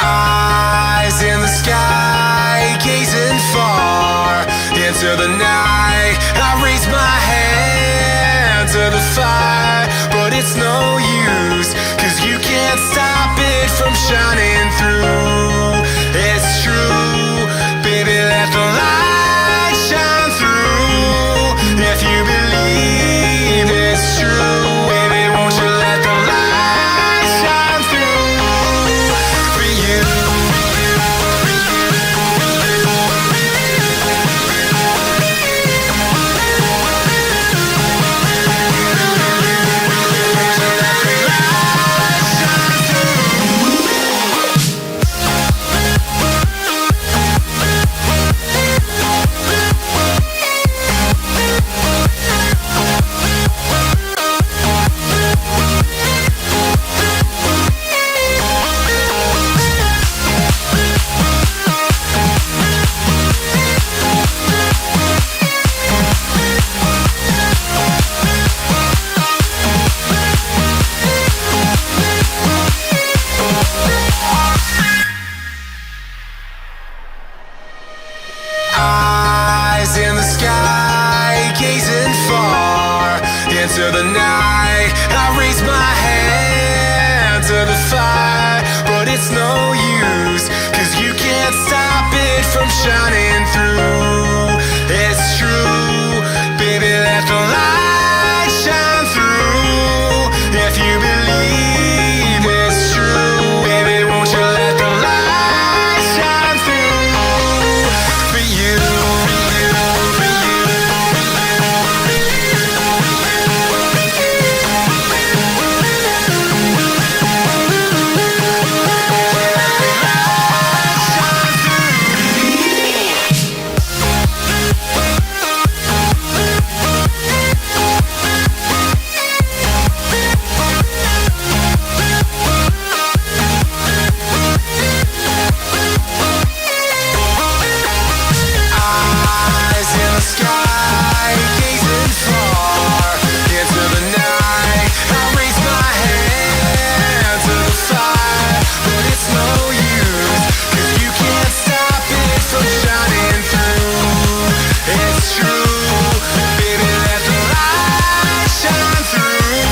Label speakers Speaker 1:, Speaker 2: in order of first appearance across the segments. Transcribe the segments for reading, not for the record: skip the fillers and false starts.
Speaker 1: Eyes in the sky, gazing far into the night. I raise my hand to the fire, but it's no use, 'cause you can't stop it from shining through. It's true, baby, let the light shine through. If you believe it's true, baby, won't you let the light shine through for you. Eyes in the sky, gazing far into the night. I raise my hand to the fire, but it's no use, 'cause you can't stop it from shining through. It's true, baby, let the light shine through. If you believe it's true, baby, won't you let the light shine through for you. Eyes in the sky, gazing far into the night. I raise my hand to the fire, but it's no use, 'cause you can't stop it from shining through. It's true, baby, let the light shine through.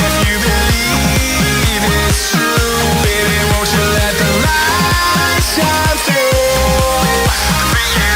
Speaker 1: If you believe it's true, baby, won't you let the light shine through for you.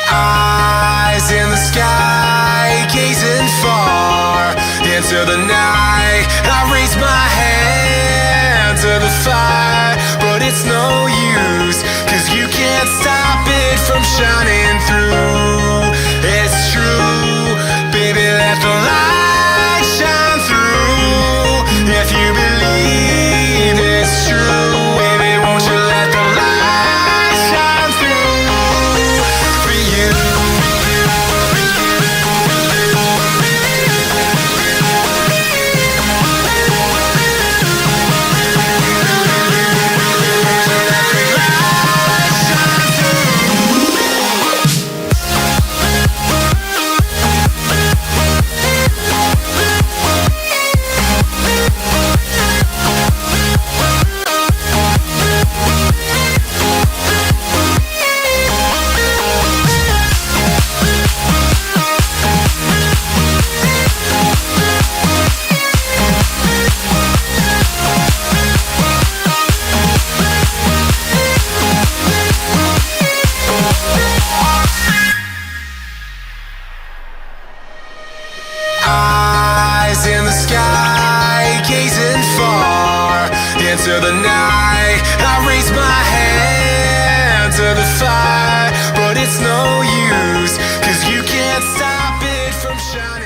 Speaker 1: Eyes in the sky, gazing far into the night. I raise my hand to the fire, but it's no use, 'cause you can't stop it from shining through. It's true, baby, let the light shine through. If you believe it's true, baby, won't you let the light shine through for you. into the night. I raise my hand to the fire, but it's no use, 'cause you can't stop it from shining.